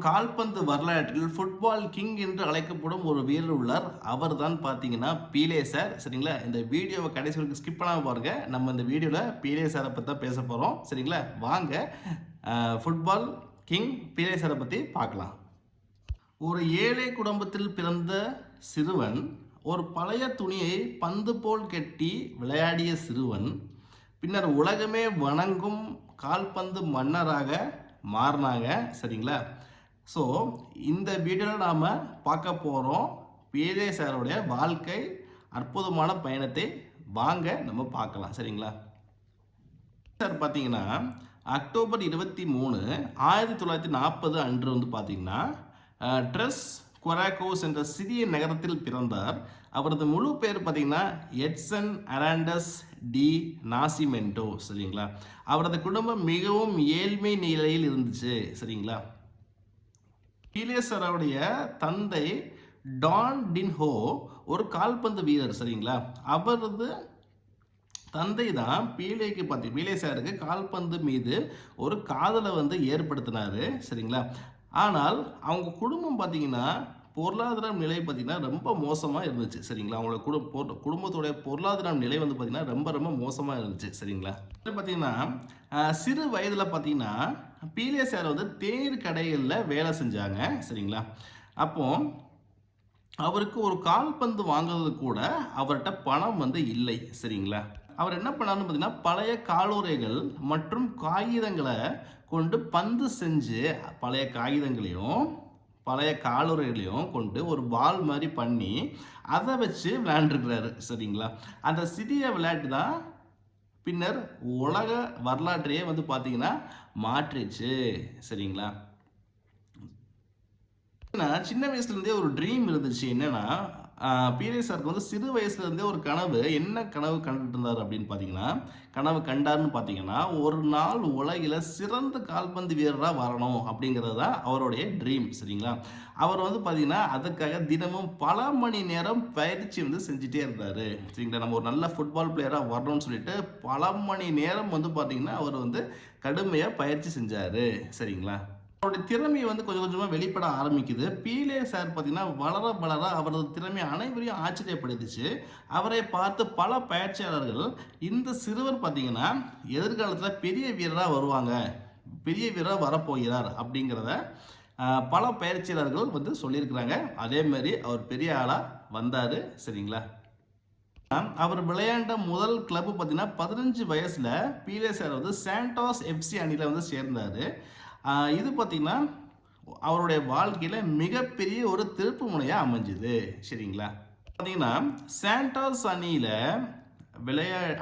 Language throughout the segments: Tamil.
கால்பந்து வரலாற்றில் ஃபுட்பால் கிங் என்று அழைக்கப்படும் ஒரு வீரர் உள்ளார். அவர் தான் பார்த்தீங்கன்னா பீலே சார். சரிங்களா? இந்த வீடியோவை கடைசி வரைக்கும் ஸ்கிப் பண்ணாம பாருங்க. நம்ம இந்த வீடியோவில் பீலே சாரை பற்றி தான் பேச போகிறோம். சரிங்களா? வாங்க ஃபுட்பால் கிங் பீலே சாரை பற்றி பார்க்கலாம். ஒரு ஏழை குடும்பத்தில் பிறந்த சிறுவன், ஒரு பழைய துணியை பந்து போல் கட்டி விளையாடிய சிறுவன், பின்னர் உலகமே வணங்கும் கால்பந்து மன்னராக மாறினாங்க. சரிங்களா? ஸோ இந்த வீடியோவில் நாம் பார்க்க போகிறோம் பீலே சாரோடைய வாழ்க்கை அற்புதமான பயணத்தை. வாங்க நம்ம பார்க்கலாம். சரிங்களா? சார் பார்த்தீங்கன்னா அக்டோபர் 23, 1940 அன்று வந்து பார்த்தீங்கன்னா ட்ரெஸ் கொராக்கோஸ் என்ற சிறிய நகரத்தில் பிறந்தார். அவரது முழு பேர் பார்த்தீங்கன்னா எட்சன் அராண்டஸ் டி நாசிமெண்டோ. சரிங்களா? அவரது குடும்பம் மிகவும் ஏழ்மை நிலையில் இருந்துச்சு. சரிங்களா? பீலே சாரோடைய தந்தை டான் டின்ஹோ ஒரு கால்பந்து வீரர். சரிங்களா? அவரது தந்தை தான் பீலே சாருக்கு கால்பந்து மீது ஒரு காதலை வந்து ஏற்படுத்தினாரு. சரிங்களா? ஆனால் அவங்க குடும்பம் பார்த்தீங்கன்னா பொருளாதார நிலை பார்த்தீங்கன்னா ரொம்ப மோசமாக இருந்துச்சு. சரிங்களா? அவங்களோட குடும்பத்துடைய பொருளாதார நிலை வந்து பார்த்தீங்கன்னா ரொம்ப ரொம்ப மோசமாக இருந்துச்சு. சரிங்களா? பார்த்தீங்கன்னா சிறு வயதில் பார்த்தீங்கன்னா பீலே சார் வந்து தேநீர் கடைகளில் வேலை செஞ்சாங்க. சரிங்களா? அப்போ அவருக்கு ஒரு கால்பந்து வாங்குறது கூட அவர்கிட்ட பணம் வந்து இல்லை. சரிங்களா? அவர் என்ன பண்ணாருன்னு பார்த்தீங்கன்னா பழைய காலுறைகள் மற்றும் காகிதங்களை கொண்டு பந்து செஞ்சு பழைய காகிதங்களையும் பழைய காலுறைகளையும் கொண்டு ஒரு பால் மாதிரி பண்ணி அதை வச்சு விளையாண்டுருக்கிறாரு. சரிங்களா? அந்த சிறிய விளையாட்டு தான் பின்னர் உலக வரலாற்றையே வந்து பார்த்தீங்கன்னா மாற்றிச்சு. சரிங்களா? சின்ன வயசுலேருந்தே ஒரு ட்ரீம் இருந்துச்சு. என்னன்னா பீலே சாருக்கு வந்து சிறு வயசுலேருந்தே ஒரு கனவு. என்ன கனவு கண்டுட்டு இருந்தார் அப்படின்னு பார்த்தீங்கன்னா, கனவு கண்டார்னு பார்த்தீங்கன்னா ஒரு நாள் உலகில் சிறந்த கால்பந்து வீரராக வரணும் அப்படிங்கிறது தான் அவருடைய ட்ரீம். சரிங்களா? அவர் வந்து பார்த்தீங்கன்னா அதுக்காக தினமும் பல மணி நேரம் பயிற்சி வந்து செஞ்சுட்டே இருந்தார். சரிங்களா? நம்ம ஒரு நல்ல ஃபுட்பால் பிளேயராக வரணும்னு சொல்லிட்டு பல மணி நேரம் வந்து பார்த்தீங்கன்னா அவர் வந்து கடுமையாக பயிற்சி செஞ்சார். சரிங்களா? அவருடைய திறமை வந்து கொஞ்சம் கொஞ்சமாக வெளிப்பட ஆரம்பிக்குது. பீலே சார் பார்த்தீங்கன்னா வளர வளர அவரது திறமை அனைவரையும் ஆச்சரியப்படுத்துச்சு. அவரை பார்த்து பல பயிற்சியாளர்கள் இந்த சிறுவர் பார்த்தீங்கன்னா எதிர்காலத்தில் பெரிய வீரராக வருவாங்க, பெரிய வீரராக வரப்போகிறார் அப்படிங்கிறத பல பயிற்சியாளர்கள் வந்து சொல்லியிருக்கிறாங்க. அதே மாதிரி அவர் பெரிய ஆளாக வந்தார். சரிங்களா? அவர் விளையாண்ட முதல் கிளப்பு பார்த்தீங்கன்னா 15 வயசில் பீலே சார் வந்து சாண்டோஸ் எஃப்சி அணியில் வந்து சேர்ந்தார். இது பார்த்தீங்கன்னா அவருடைய வாழ்க்கையில் மிகப்பெரிய ஒரு திருப்பு முனையாக அமைஞ்சுது. சரிங்களா? பார்த்தீங்கன்னா சாண்டோஸ்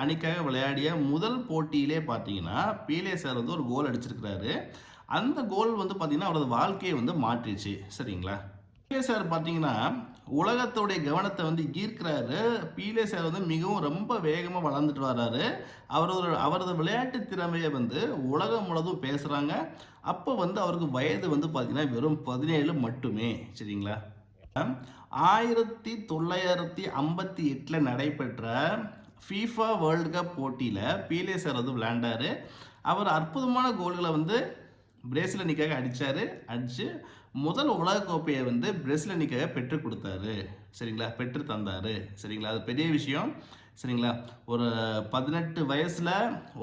அணிக்காக விளையாடிய முதல் போட்டியிலே பார்த்தீங்கன்னா பீலே சார் வந்து ஒரு கோல் அடிச்சிருக்கிறாரு. அந்த கோல் வந்து பார்த்தீங்கன்னா அவரது வாழ்க்கையை வந்து மாற்றிச்சு. சரிங்களா? பீலே சார் பார்த்தீங்கன்னா உலகத்துடைய கவனத்தை வந்து ஈர்க்கிறாரு. பீலே சார் வந்து மிகவும் ரொம்ப வேகமாக வளர்ந்துட்டு வர்றாரு. அவரது விளையாட்டு திறமையை வந்து உலகம் முழுவதும் பேசுகிறாங்க. அப்போ வந்து அவருக்கு வயது வந்து பார்த்தீங்கன்னா வெறும் 17 மட்டுமே. சரிங்களா? 1958 நடைபெற்ற ஃபீஃபா வேர்ல்டு கப் போட்டியில் பீலே சார் வந்து விளையாண்டார். அவர் அற்புதமான கோல்களை வந்து பிரேசில் அணிக்காக அடித்து முதல் உலகக்கோப்பையை வந்து பிரேசில் அணிக்காக பெற்று கொடுத்தாரு. சரிங்களா? பெற்று தந்தார். சரிங்களா? அது பெரிய விஷயம். சரிங்களா? ஒரு 18 வயசில்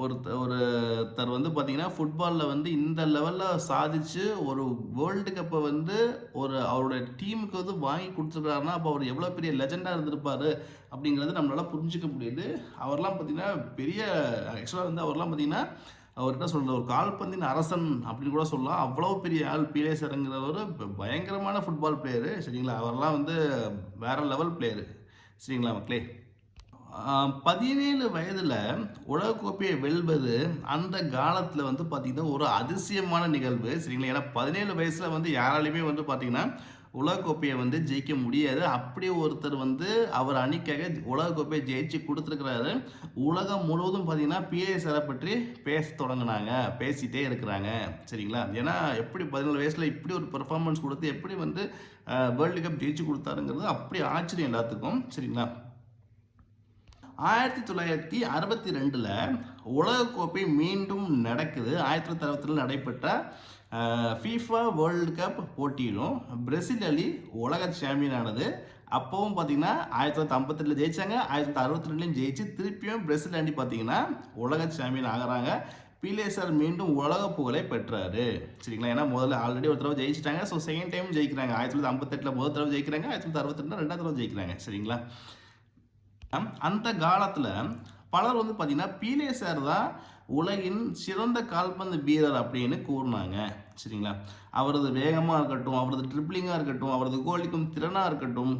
ஒருத்தர் வந்து பார்த்தீங்கன்னா ஃபுட்பாலில் வந்து இந்த லெவலில் சாதிச்சு ஒரு வேர்ல்டு கப்பை வந்து அவரோட டீமுக்கு வந்து வாங்கி கொடுத்துருக்காருன்னா அப்போ அவர் எவ்வளோ பெரிய லெஜெண்டாக இருந்திருப்பார் அப்படிங்கிறது நம்மளால் புரிஞ்சிக்க முடியுது. அவர்லாம் பார்த்தீங்கன்னா ஆக்சுவலாக வந்து அவர்லாம் பார்த்தீங்கன்னா அவர்கிட்ட சொல்கிற ஒரு கால்பந்தின் அரசன் அப்படின்னு கூட சொல்லலாம். அவ்வளோ பெரிய ஆள் பீலே சாருங்கிறவர் பயங்கரமான ஃபுட்பால் பிளேயரு. சரிங்களா? அவரெல்லாம் வந்து வேற லெவல் பிளேயரு. சரிங்களா மக்களே? 17 வயதில் உலகக்கோப்பையை வெல்வது அந்த காலத்தில் வந்து பார்த்திங்கன்னா ஒரு அதிசயமான நிகழ்வு. சரிங்களா? ஏன்னா 17 வயசில் வந்து யாராலையுமே வந்து பார்த்திங்கன்னா உலகக்கோப்பையை வந்து ஜெயிக்க முடியாது. அப்படி ஒருத்தர் வந்து அவர் அணிக்காக உலகக்கோப்பையை ஜெயிச்சு கொடுத்துருக்கிறாரு. உலகம் முழுவதும் பார்த்தீங்கன்னா பீலே சாரை பற்றி பேசிகிட்டே இருக்கிறாங்க. சரிங்களா? ஏன்னா எப்படி 17 வயசில் இப்படி ஒரு பெர்ஃபார்மன்ஸ் கொடுத்து எப்படி வந்து வேர்ல்டு கப் ஜெயிச்சு கொடுத்தாருங்கிறது அப்படி ஆச்சரியம் எல்லாத்துக்கும். சரிங்களா? 1962 உலகக்கோப்பை மீண்டும் நடக்குது. 1962 நடைபெற்ற ஃபீஃபா வேர்ல்டு கப் போட்டியிலும் பிரேசில் அணி உலக சாம்பியன் ஆனது. அப்போவும் பார்த்தீங்கன்னா 1958 ஜெயிச்சாங்க, 1962 ஜெயிச்சு திருப்பியும் பிரேசில் அணி பார்த்தீங்கன்னா உலக சாம்பியன் ஆகிறாங்க. பீலே சார் மீண்டும் உலக புகழை பெற்றாரு. சரிங்களா? ஏன்னா முதல்ல ஆல்ரெடி ஒரு தடவை ஜெயிச்சிட்டாங்க. So second time ஜெயிக்கிறாங்க. 1958 முதல் தடவை ஜெயிக்கிறாங்க, 1962 ரெண்டாவது தடவை ஜெயிக்கிறாங்க. சரிங்களா? அந்த காலத்தில் பலர் வந்து பார்த்தீங்கன்னா பீலே சார் தான் உலகின் சிறந்த கால்பந்து வீரர் அப்படின்னு கூறினாங்க. சரிங்களா? அவரது வேகமாக இருக்கட்டும், அவரது ட்ரிப்ளிங்காக இருக்கட்டும், அவரது கோலிக்கும் திறனாக இருக்கட்டும்,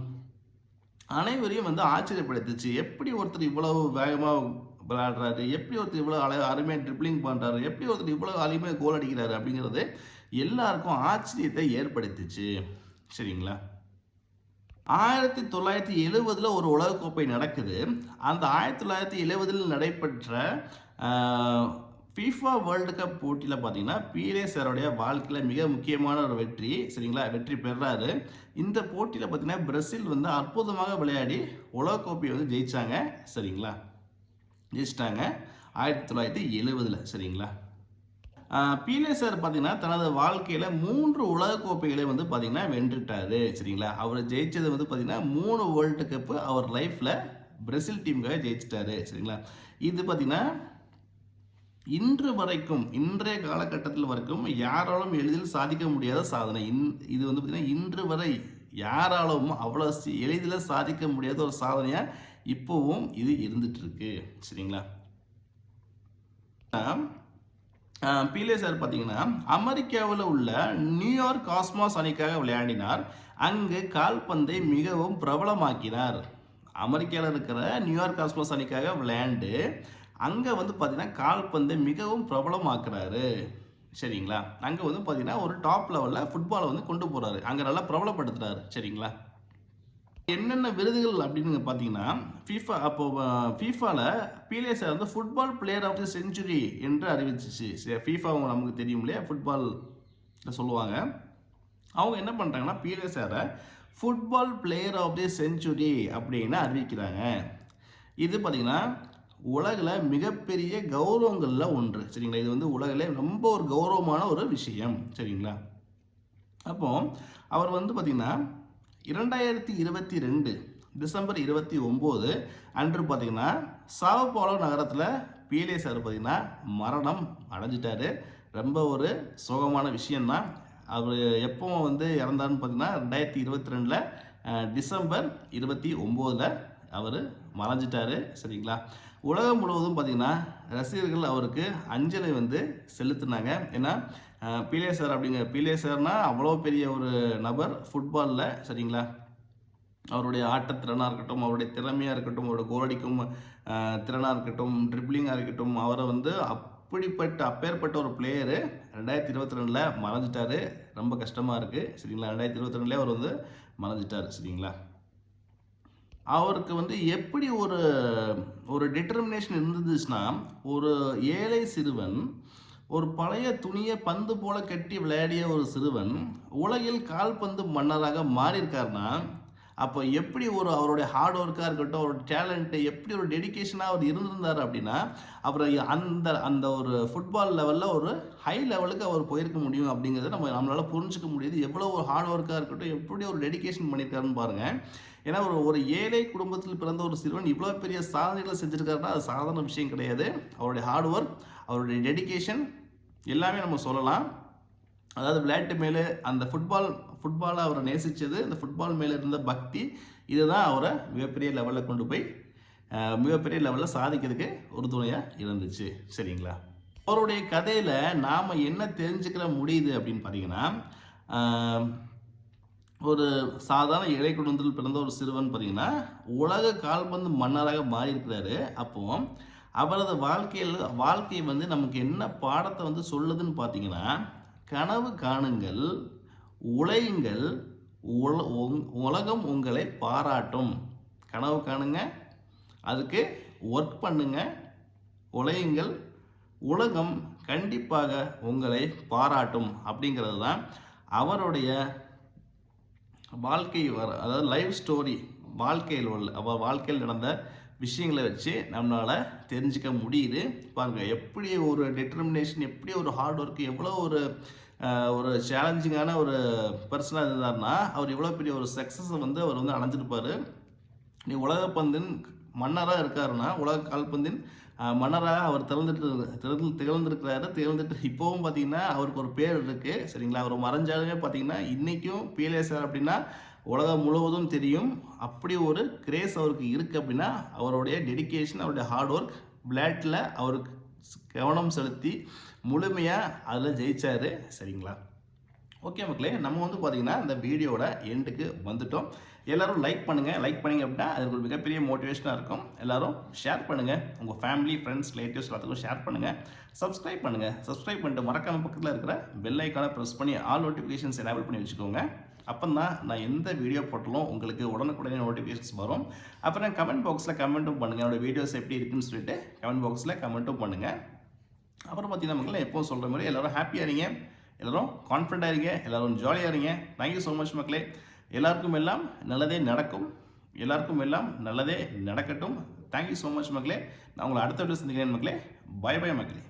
அனைவரையும் வந்து ஆச்சரியப்படுத்துச்சு. எப்படி ஒருத்தர் இவ்வளவு வேகமாக விளையாடுறாரு, எப்படி ஒருத்தர் இவ்வளோ அருமையாக ட்ரிப்ளிங் பண்ணுறாரு, எப்படி ஒருத்தர் இவ்வளோ அருமையாக கோல் அடிக்கிறாரு அப்படிங்கிறது எல்லாருக்கும் ஆச்சரியத்தை ஏற்படுத்துச்சு. சரிங்களா? 1970 ஒரு உலகக்கோப்பை நடக்குது. அந்த 1970 நடைபெற்ற ஃபீஃபா வேர்ல்டு கப் போட்டியில் பார்த்தீங்கன்னா பீலே சாரோடைய வாழ்க்கையில் மிக முக்கியமான ஒரு வெற்றி. சரிங்களா? வெற்றி பெறாரு. இந்த போட்டியில் பார்த்தீங்கன்னா பிரேசில் வந்து அற்புதமாக விளையாடி உலகக்கோப்பையை வந்து ஜெயிச்சாங்க. சரிங்களா? ஜெயிச்சிட்டாங்க 1970. சரிங்களா? பீலே சார் பார்த்தீங்கன்னா தனது வாழ்க்கையில் 3 உலகக்கோப்பைகளை வந்து பார்த்தீங்கன்னா வென்றுட்டாரு. சரிங்களா? அவர் ஜெயிச்சது வந்து பார்த்தீங்கன்னா 3 வேர்ல்டு கப்பு அவர் லைஃப்பில் பிரேசில் டீமுக்காக ஜெயிச்சிட்டாரு. சரிங்களா? இது பார்த்தீங்கன்னா இன்று வரைக்கும், இன்றைய காலகட்டத்தில் வரைக்கும் யாராலும் எளிதில் சாதிக்க முடியாத சாதனை. இது வந்து பார்த்தீங்கன்னா இன்று வரை யாராலும் அவ்வளோ எளிதில் சாதிக்க முடியாத ஒரு சாதனையாக இப்போவும் இது இருந்துட்டு இருக்கு. சரிங்களா? பீலே சார் பார்த்தீங்கன்னா அமெரிக்காவில் உள்ள நியூயார்க் காஸ்மாஸ் அணிக்காக விளையாடினார். அங்கு கால்பந்தை மிகவும் பிரபலமாக்கினார். அமெரிக்காவில் இருக்கிற நியூயார்க் காஸ்மாஸ் அணிக்காக விளையாண்டு அங்கே வந்து பார்த்தீங்கன்னா கால்பந்தை மிகவும் பிரபலமாக்குறாரு. சரிங்களா? அங்கே வந்து பார்த்தீங்கன்னா ஒரு டாப் லெவலில் ஃபுட்பாலை வந்து கொண்டு போகிறாரு. அங்கே நல்லா பிரபலப்படுத்துகிறாரு. சரிங்களா? என்னென்ன விருதுகள் அப்படின்னு பார்த்தீங்கன்னா ஃபீஃபாவில் பீலே சார் வந்து football player of the century என்று அறிவிச்சிச்சு. ஃபீஃபா நமக்கு தெரியும் இல்லையா, ஃபுட்பால் சொல்லுவாங்க. அவங்க என்ன பண்ணுறாங்கன்னா பீலே சாரை football player of the century அப்படின்னு அறிவிக்கிறாங்க. இது பார்த்தீங்கன்னா உலகில் மிகப்பெரிய கௌரவங்களில் ஒன்று. சரிங்களா? இது வந்து உலகில் ரொம்ப ஒரு கௌரவமான ஒரு விஷயம். சரிங்களா? அப்போ அவர் வந்து பார்த்திங்கன்னா 2022 டிசம்பர் 29 அன்று பார்த்திங்கன்னா சாவோ பாலோ நகரத்தில் பீலே சார் பார்த்திங்கன்னா மரணம் அடைஞ்சிட்டாரு. ரொம்ப ஒரு சோகமான விஷயந்தான். அவர் எப்போ வந்து இறந்தாருன்னு பார்த்திங்கன்னா 2022 டிசம்பர் 29 அவர் மறைஞ்சிட்டாரு. சரிங்களா? உலகம் முழுவதும் பார்த்திங்கன்னா ரசிகர்கள் அவருக்கு அஞ்சலி வந்து செலுத்தினாங்க. ஏன்னா பீலே சார்னா அவ்வளோ பெரிய ஒரு நபர் ஃபுட்பாலில். சரிங்களா? அவருடைய ஆட்டத்திறனாக இருக்கட்டும், அவருடைய திறமையாக இருக்கட்டும், அவருடைய கோலடிக்கும் திறனாக இருக்கட்டும், ட்ரிப்ளிங்காக இருக்கட்டும், அவரை வந்து அப்பேற்பட்ட ஒரு பிளேயரு 2022 மறைஞ்சிட்டாரு. ரொம்ப கஷ்டமாக இருக்குது. சரிங்களா? 2022 அவர் வந்து மறைஞ்சிட்டார். சரிங்களா? அவருக்கு வந்து எப்படி ஒரு டிட்டர்மினேஷன் இருந்துச்சுன்னா, ஒரு ஏழை சிறுவன், ஒரு பழைய துணியை பந்து போல கட்டி விளையாடிய ஒரு சிறுவன் உலகில் கால்பந்து மன்னராக மாறியிருக்காருன்னா, அப்போ எப்படி அவருடைய ஹார்ட் ஒர்க்காக இருக்கட்டும், அவரோட டேலண்ட்டு, எப்படி ஒரு டெடிக்கேஷனாக அவர் இருந்திருந்தார் அப்படின்னா, அப்புறம் அந்த ஒரு ஃபுட்பால் லெவலில் ஒரு ஹை லெவலுக்கு அவர் போயிருக்க முடியும் அப்படிங்கிறத நம்மளால் புரிஞ்சிக்க முடியுது. எவ்வளோ ஒரு ஹார்ட் ஒர்க்காக இருக்கட்டும், எப்படி ஒரு டெடிக்கேஷன் பண்ணியிருக்காருன்னு பாருங்கள். ஏன்னா ஒரு ஏழை குடும்பத்தில் பிறந்த ஒரு சிறுவன் இவ்வளோ பெரிய சாதனைகளை செஞ்சுருக்காருன்னா அது சாதாரண விஷயம் கிடையாது. அவருடைய ஹார்ட் ஒர்க், அவருடைய டெடிக்கேஷன் எல்லாமே நம்ம சொல்லலாம். அதாவது விளையாட்டு மேலே அந்த ஃபுட்பாலை அவரை நேசித்தது, அந்த ஃபுட்பால் மேலே இருந்த பக்தி, இதுதான் அவரை மிகப்பெரிய லெவலில் கொண்டு போய் மிகப்பெரிய லெவலில் சாதிக்கிறதுக்கு ஒரு துணையாக இருந்துச்சு. சரிங்களா? அவருடைய கதையில் நாம் என்ன தெரிஞ்சுக்கிற முடியுது அப்படின்னு பார்த்தீங்கன்னா, ஒரு சாதாரண ஏழை குடும்பத்தில் பிறந்த ஒரு சிறுவன் பார்த்தீங்கன்னா உலக கால்பந்து மன்னராக மாறியிருக்கிறாரு. அப்போது அவரது வாழ்க்கை வந்து நமக்கு என்ன பாடத்தை வந்து சொல்லுதுன்னு பார்த்தீங்கன்னா, கனவு காணுங்கள், உழையுங்கள், உலகம் உங்களை பாராட்டும். கனவு காணுங்க, அதுக்கு ஒர்க் பண்ணுங்க, உழையுங்கள், உலகம் கண்டிப்பாக உங்களை பாராட்டும் அப்படிங்கிறது தான் அவருடைய அதாவது லைஃப் ஸ்டோரி. வாழ்க்கையில் நடந்த விஷயங்களை வச்சு நம்மளால் தெரிஞ்சுக்க முடியுது. பாருங்கள், எப்படி ஒரு டிட்டர்மினேஷன், எப்படி ஒரு ஹார்ட் ஒர்க், எவ்வளோ ஒரு ஒரு சேலஞ்சிங்கான ஒரு பர்சனாக இருந்தார்னா அவர் இவ்வளோ பெரிய ஒரு சக்ஸஸை வந்து அவர் வந்து அடைஞ்சிருப்பார். நீ உலகப்பந்தின் மன்னராக இருக்காருன்னா உலக கால்பந்தின் மன்னராக அவர் திகழ்ந்துட்டு இப்போவும் பார்த்தீங்கன்னா அவருக்கு ஒரு பேர் இருக்குது. சரிங்களா, அவர் மறைஞ்சாலுமே பார்த்தீங்கன்னா இன்றைக்கும் பிஎல்ஏ சார் அப்படின்னா உலகம் முழுவதும் தெரியும். அப்படி ஒரு கிரேஸ் அவருக்கு இருக்குது அப்படின்னா அவருடைய டெடிகேஷன், அவருடைய ஹார்ட் ஒர்க், விளையாட்டில் அவருக்கு கவனம் செலுத்தி முழுமையாக அதில் ஜெயிச்சார். சரிங்களா, ஓகே மக்களே, நம்ம வந்து பார்த்தீங்கன்னா இந்த வீடியோட எண்டுக்கு வந்துட்டோம். எல்லோரும் லைக் பண்ணுங்கள். லைக் பண்ணிங்க அப்படின்னா அதுக்கு ஒரு மிகப்பெரிய மோட்டிவேஷனாக இருக்கும். எல்லோரும் ஷேர் பண்ணுங்கள், உங்கள் ஃபேமிலி, ஃப்ரெண்ட்ஸ், ரிலேட்டிவ்ஸ் எல்லாத்துக்கும் ஷேர் பண்ணுங்கள். சப்ஸ்கிரைப் பண்ணுங்கள். சப்ஸ்கிரைப் பண்ணிட்டு மறக்காமல் பக்கத்தில் இருக்கிற பெல் ஐக்கானை ப்ரெஸ் பண்ணி ஆல் நோட்டிஃபிகேஷன்ஸ் எனேபிள் பண்ணி வச்சுக்கோங்க. அப்போ தான் நான் எந்த வீடியோ போட்டாலும் உங்களுக்கு உடனுக்குடனே நோட்டிஃபிகேஷன்ஸ் வரும். அப்புறம் கமெண்ட் பாக்ஸில் கமெண்ட்டும் பண்ணுங்கள். என்னோடய வீடியோஸ் எப்படி இருக்குன்னு சொல்லிட்டு கமெண்ட் பாக்ஸில் கமெண்ட்டும் பண்ணுங்கள். அப்புறம் பார்த்தீங்கன்னா மக்களே, எப்போவும் சொல்கிற மாதிரி எல்லோரும் ஹாப்பியாக இருங்க, எல்லோரும் கான்ஃபிடண்ட்டாக இருங்க, எல்லோரும் ஜாலியாக இருங்க. தேங்க்யூ ஸோ மச் மக்களே. எல்லாருக்கும் எல்லாம் நல்லதே நடக்கும், எல்லாருக்கும் எல்லாம் நல்லதே நடக்கட்டும். தேங்க்யூ ஸோ மச் மக்களே. நான் உங்களை அடுத்த வீடியோ சந்திக்கிறேன் மக்களே. பை பை மக்களே.